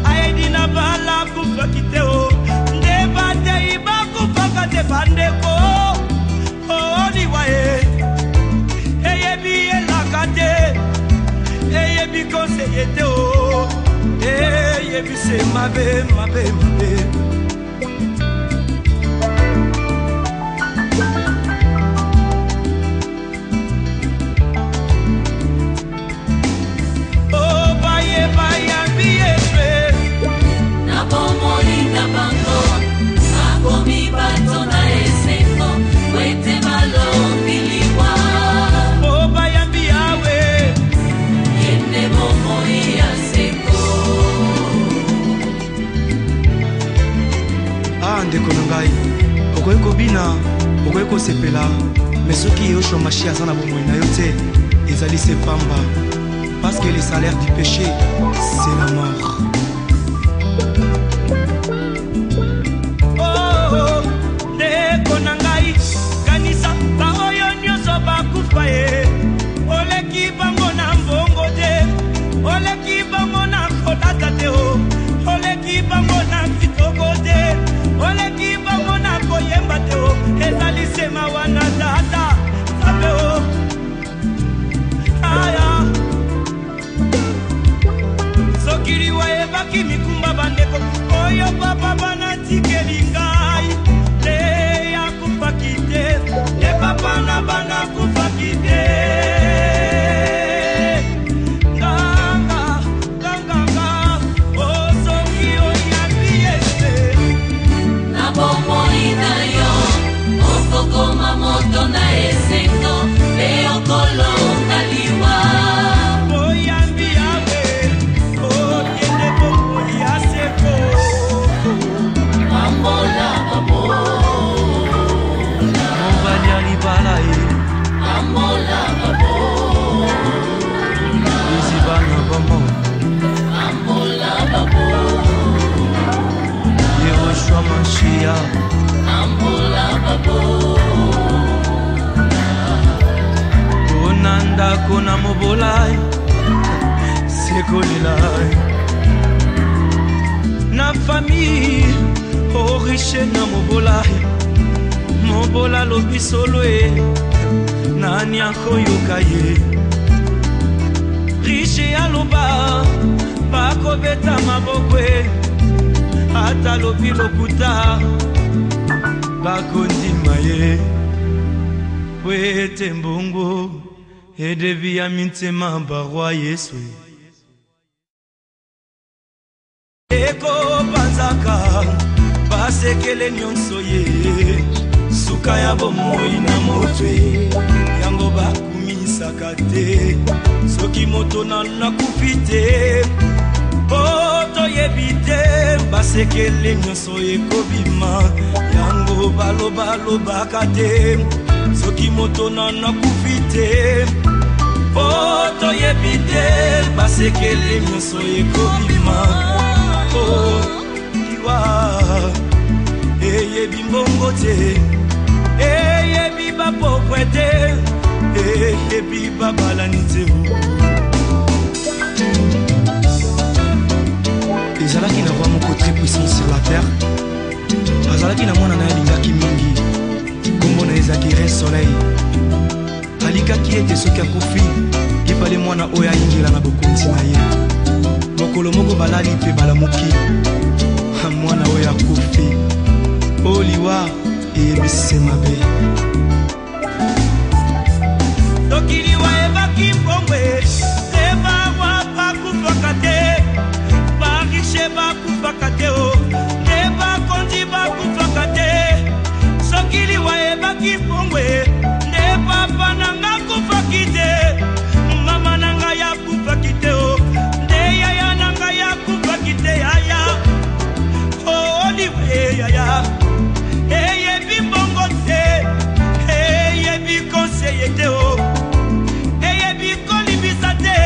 aedi na bala kufaki te o ndeba te iba kufaka te bandeko oliwa eyebi elaka te eyebi konseye te o eyebi se mabe mabe mabe oh baye baye biye na bomoli na bango akomi bato na esengo wete malo okoki kobina okoki kosepela mais soki yoshomashia aza na bomoi na yo te ezali se pamba parce que le salaire du péché c'est la mort. Ndeko na ngai kanisa baoyo nyonso bakufa ye oleki bango na mbongo te oleki bango na kolata te oleki bango na kitoko te oleki bango na koyemba te ezali sema wana tata sabe aya sokiri wa ebaki mikumba bandeko oyo papa banatikeli ngai le ya kufakite le papa na bana kufakite Koma moto na esengo Beokolo ngaliwa Oyambi yawe Oyende bongo ya seko Ambola babola Mobali alibala ye Ambola babola Izibana bamo Ambola babola Yehoshua Mashiach Ambola babola Onanda kona mobolai Sekolilai Na famille Oriche na mobolai Mobola lobi solo e Nani akoyoka ye Riche aloba Bako beta mabokwe Ata lobi lokuta Bako ndima ye Wete mbongo Edevi ya mintema barwa Yesu Eko banzaka Basekele nyonso ye Suka ya bomoi na motwe Yango bakumisaka te Soki moto na nakufite Oto yebite Basekele nyonso ekobima Yango balo bakate Soki moto na nakufite Oto yebite Basekele nyonso ekobima Oh Iwa Eyebi mbongo te Eyebi bapokwe te Eyebi babalani te ezalaki na roi moko très puissant sur la terre azalaki na mwana na ye alingaki mingi kombo na ezalaki re soleil alikaki ete soki akufi ifale mwana oyo ayingela na bokonzi na ye mokolo moko balali mpe balamuki mwana oyo akufi oyo liwa eyebisi mabe soki liwa ebaki mbongwe ebawa bakufaka te barishe bakufaka te nde bakonzi bakufaka te soki liwa ebaki mbongwe nde papa nanga akufaki te mama nanga yakufaki te nde yaya nanga yakufaki te yaya oliwe yaya eyebi mbongo te eyebi konseye te eyebi kolibisa te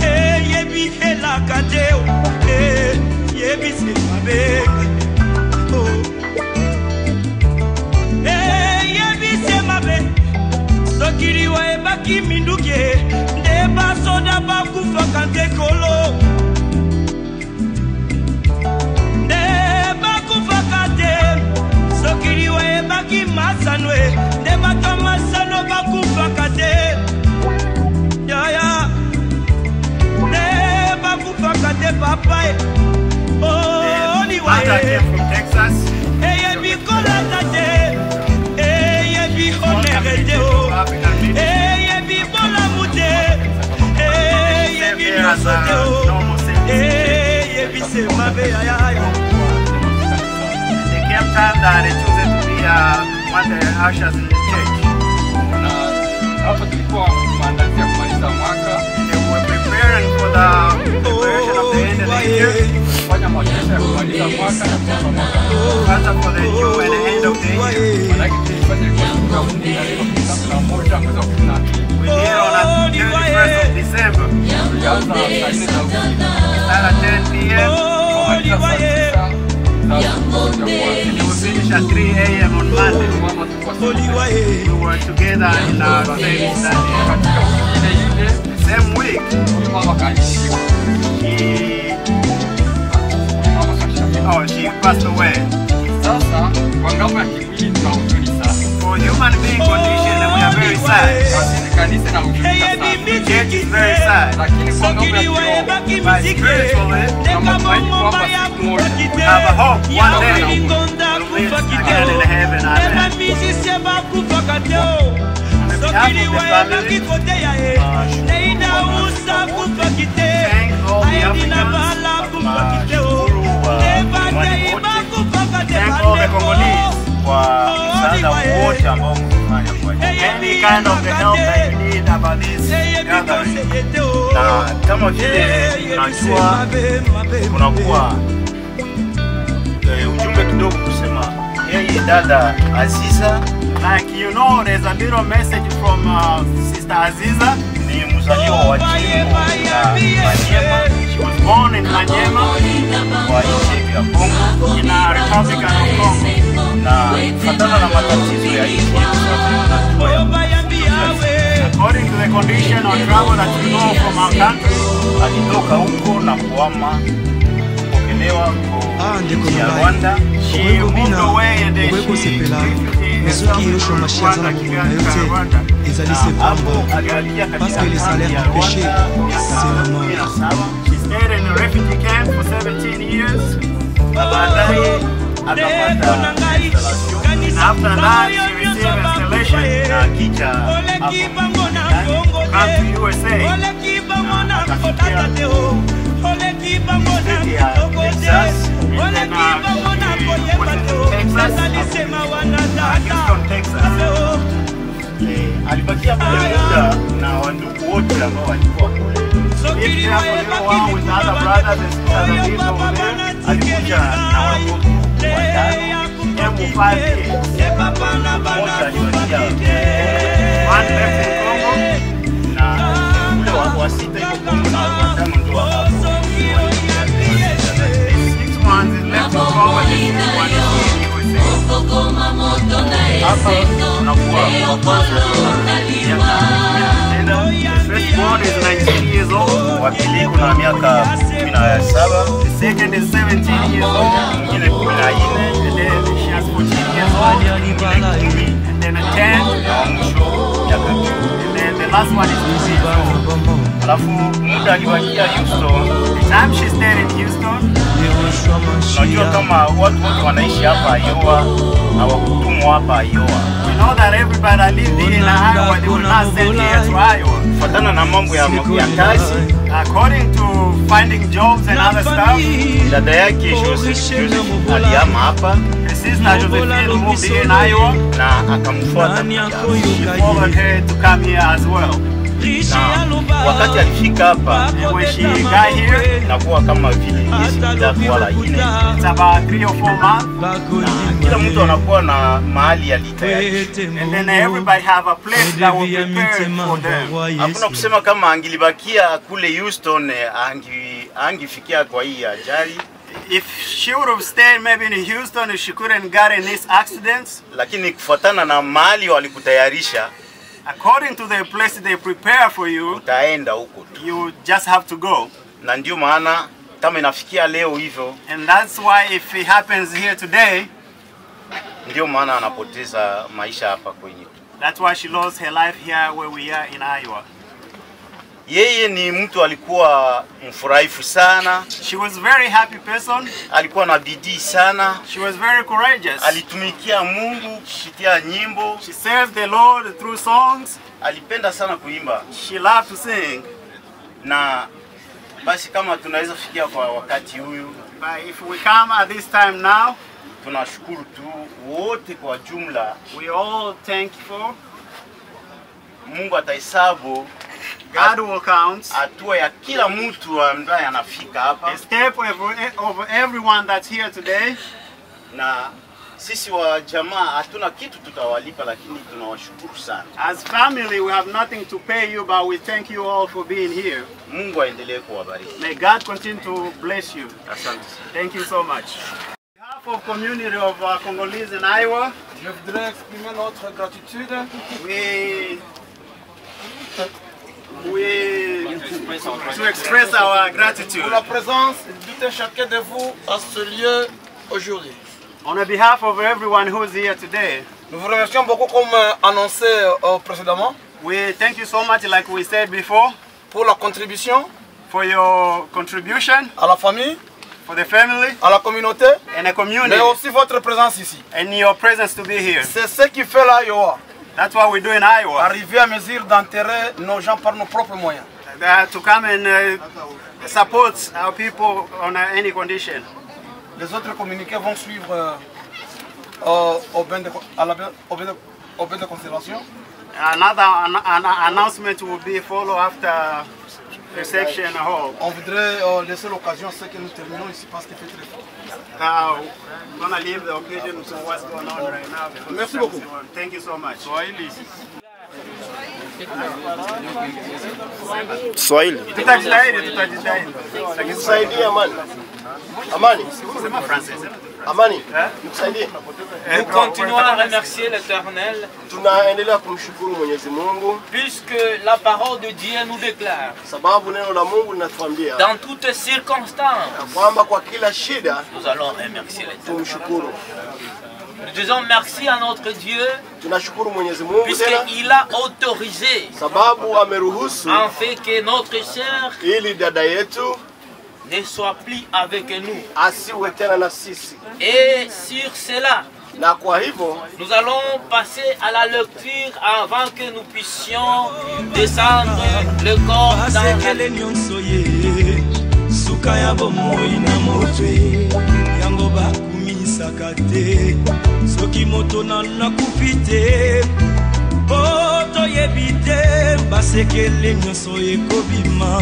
eyebi helaka te eyebi semabe eyebi semabe soki liwa ebaki minduki nde basoda bakufaka nte kolo nde bakufaka te soki liwa ebaki masano nde bato masano bakufaka te yaya nde bakufaka te papa oliwa eyebi kolata te eyebi honere te eyebi bolamu te eyebi nyonso te eyebi semabe yaya There came time that they chosen to be one of the ushers in the church. Hapa tulikuwa maandalizi kumaliza mwaka. They were preparing for the preparation of the end of the year. Kufanya maonyesho ya kumaliza mwaka na kuanza mwaka. Kwanza for the new and the end of the here on the 31st of December. Start at 10 p.m. And you will finish at 3 a.m. on Monday. We were together in our same Sunday. The same week, she passed away. For human being condition, we are very sad. Church is very sad. But spiritually, we have a hope. One day we'll meet again in heaven. Amen. Thank all the Congolese for msaada wote ambao mnafanya kwa any kind of the help that you need about this gathering. Na kama vile unajua kunakuwa ujumbe kidogo kusema yeye dada Aziza, like you know there's a little message from Sister Aziza, ni mzaliwa wa jimbo la Manyema. She was born in Manyema kwa nchi ya Kongo, in a Republic of Congo, na fatana na matatizo ya nchi. According to the condition or travel that you know from our country, alitoka huko na kuama kupokelewa kwa Rwanda. She moved away and then she stayed in a refugee camp for 17 years. After that, she received installation come to USA. Alibakia kule muda na wandugu wote ambao walikuwa kule. With other brothers and sisters over there, alikuja na watoto watano, 5 years. Mmoja alibakia one left in Congo, na ule wa sita yuko Congo na watano ndio wako. 6 months is left in Congo and the one is hapa unakuwa the first born is 19 years old, wa pili kuna miaka 17, the second is 17 years old, mwingine 14, and then she has 14 years old, and then a 10, na mwisho miaka 2, and then the last one is 2 years old. Alafu muda alibakia Houston, the time she stayed in Houston, unajua kama watu wote wanaishi hapa Iowa, hawakutumwa hapa Iowa. We know that everybody that lived in Iowa, they were not sent here to Iowa. Fatana na mambo ya kazi, according to finding jobs and other stuff, dada yake Joseph alihama hapa. Her sister Josephine moved here in Iowa, na akamfuata. She followed her to come here as well. Na wakati alifika hapa, when she got here, inakuwa kama vile miezi mitatu wala ine. It's about 3 or 4 months. Kila mtu anakuwa na mahali alitayarisha. And then everybody have a place that will prepare for them. Hakuna kusema kama angilibakia kule Houston angifikia kwa hii ajali. If she would have stayed maybe in Houston, if she couldn't get in these accidents. Lakini kufuatana na mahali walikutayarisha, according to the place they prepare for you, utaenda huko. You just have to go. Na ndio maana kama inafikia leo hivyo. And that's why if it happens here today, ndio maana anapoteza maisha hapa kwenye. That's why she lost her life here where we are in Iowa. Yeye ni mtu alikuwa mfurahifu sana. She was very happy person. Alikuwa na bidii sana. She was very courageous. Alitumikia Mungu kupitia nyimbo. She served the Lord through songs. Alipenda sana kuimba. She loved to sing. Na basi kama tunaweza fikia kwa wakati huyu, but if we come at this time now, tunashukuru tu wote kwa jumla. We all thankful. Mungu atahesabu. God will count hatua ya kila mtu ambaye anafika hapa. A step of everyone that's here today. Na Sisi wa jamaa hatuna kitu tutawalipa, lakini tunawashukuru sana. As family, we have nothing to pay you, but we thank you all for being here. Mungu aendelee kuwabariki. May God continue to bless you. Asante. Thank you so much. On behalf of community of Congolese in Iowa, je voudrais exprimer notre gratitude. To express our gratitude pour la présence de tout et chacun de vous à ce lieu aujourd'hui. On behalf of everyone who is here today, nous vous remercions beaucoup comme annoncé précédemment. We thank you so much, like we said before, pour la contribution, for your contribution, à la famille, for the family, à la communauté, and the community, mais aussi votre présence ici. And your presence to be here. C'est ce qui fait l'Iowa. That's what we do in Iowa. Arriver à mesure d'enterrer nos gens par nos propres moyens. To come and support our people on any condition. Les autres communiqués vont suivre au bain de conservation. Another announcement will be follow after reception hall. On voudrait laisser l'occasion à ce que nous terminons ici parce qu'il fait très fort. I'm gonna leave the occasion to what's going on right now. Merci beaucoup. Thank you so much. Swahili. Tutajitahidi amani. Amani. Amani. Nous continuons à remercier l'Éternel tunaendelea kumshukuru Mwenyezi Mungu puisque la parole de Dieu nous déclare sababu neno la Mungu linatuambia dans toutes circonstances kwamba kwa kila shida nous allons remercier l'Éternel. Tumshukuru. Nous disons merci à notre Dieu puisqu'il a autorisé en fait que notre sœur ne soit plus avec nous. Et sur cela, nous allons passer à la lecture avant que nous puissions descendre le corps dans sakate soki moto na kufite poto yebite basekele nyonso ekobima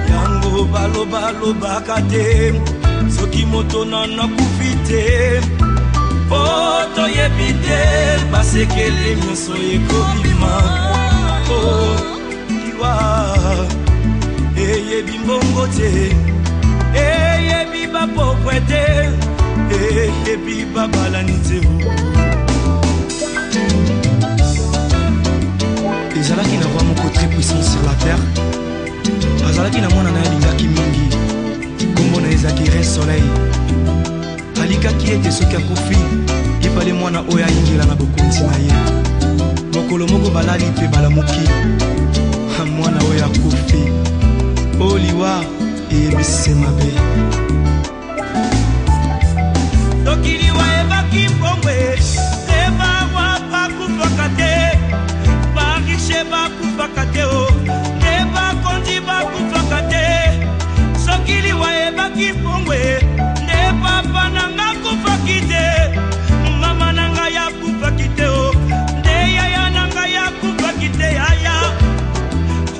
yango balo bakate soki moto na kufite poto yebite basekele nyonso ekobima oh iwa eyebi mbongo te eyebi bapokwete et puis babala niteo ezalaki na roi moko très puissant sur la terre azalaki na mwana na ye alingaki mingi kombo na ezalaki Ré Soleil alikaki ete soki akufi epale mwana oyo ayingela na bokonzi na ye mokolo moko balali mpe balamuki mwana oyo akufi oliwa eyebisi mabe Tokiliwa ebaki mbongwe Eba wapa kufakate Barishe bakufakate o Eba kondi bakufakate Sokiliwa ebaki mbongwe Neba pananga kufakite Mama nanga ya kufakite o Ndeya ya nanga ya kufakite yaya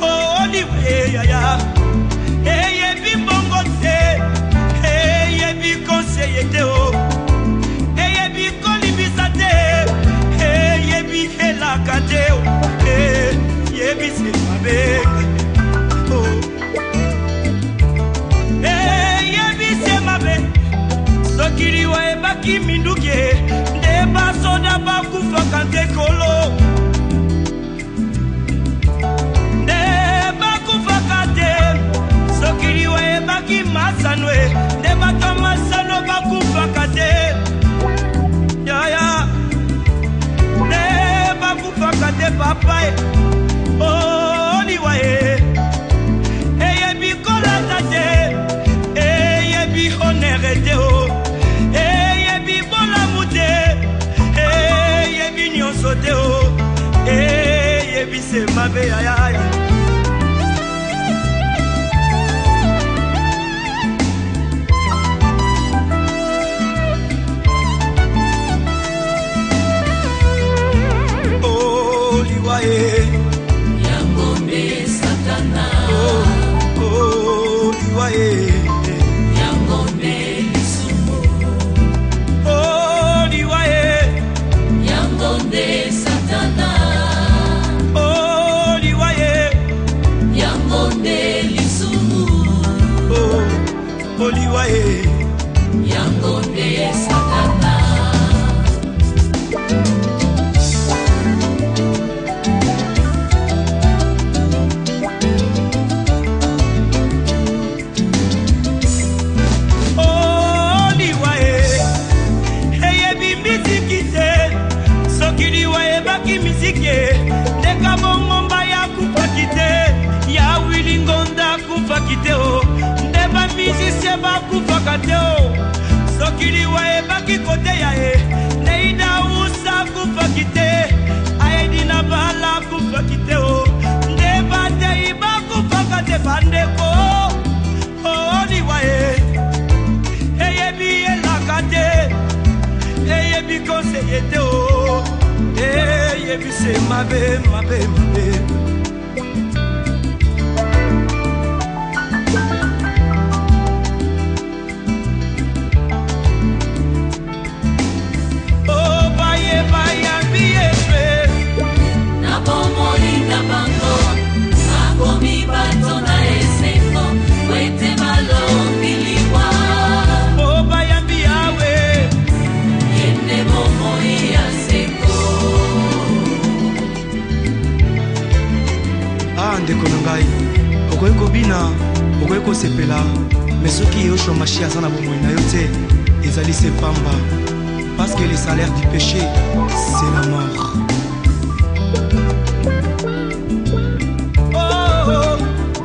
Oh oliwe yaya Eye bimbongo te Eye bikonseye te o Sokiliwa ebaki minduke Ndeba soda bakufaka ntekolo Ndeba kufaka te Sokiliwa ebaki masanwe Ndeba kamasano bakufaka te Yaya Ndeba kufaka te papaye Oh liwa Eyebi kolata te Eyebi honere te o Eyebi bolamu te Eyebi nyonso te o Eyebi se mabe yaya Oh liwa Yangombe Satana Oh liwa Yangombe Lisumu Oh liwa oliwa e yango nde esakana oliwa e eyebi miziki te soki liwa ebaki miziki ndeka bongomba ya kupaki te ya wili ngonda kufaki te o ndeba mizisye bakufaka te o soki liwa ebaki kote ya e neida usa kufaki te ayedina bala kufaki te o ndeba te iba kufaka te bandeko oliwa e eyebi elaka te eyebi konseye te o eyebi se mabe mabe mabe ndeko na ngai okoki kobina okoki kosepela mais soki yosho mashi aza na bomoi na yo te ezali se pamba parce que le salaire du péché c'est la mort.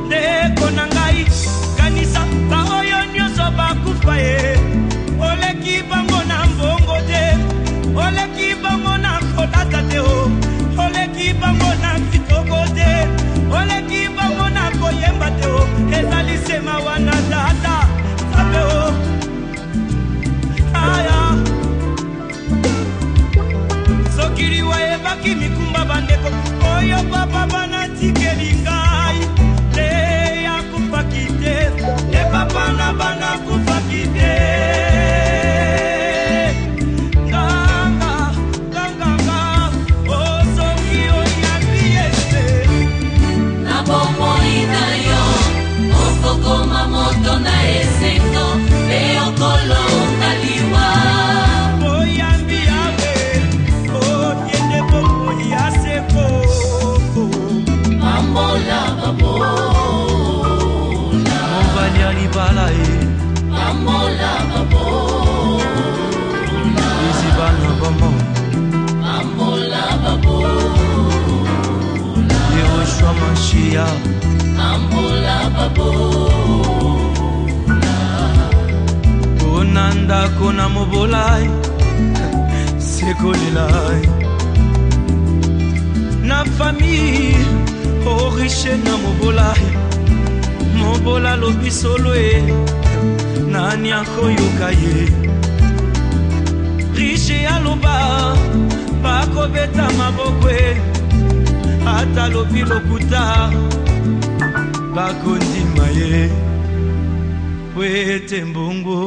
Ndeko na ngai kanisa baoyo nyonso bakufa ye oleki bango na mbongo te oleki bango na kolata te o oleki bango na kitoko te oleki bango na koyemba te o ezali sema wana tata sape o aya soki liwa ebaki mikumba bandeko oyo papa banatikeli ngai te ya kupaki te te papa na bana kupaki te Koma moto na esengo leokolo ngaliwa oyambi yawe otiende bomo ya seko mamola babola mobali alibala e mamola babola izibana bomo mamola babola Yehoshua Mashiach mamola babola konanda kona mobolai sekolelai na famille oriche na mobolai mobola lobi solo e nani akoyoka ye riche aloba bakobeta maboko e ata lobi lokuta bakondima ye wete mbongo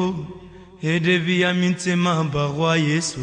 edevi ya mintema barwa Yesu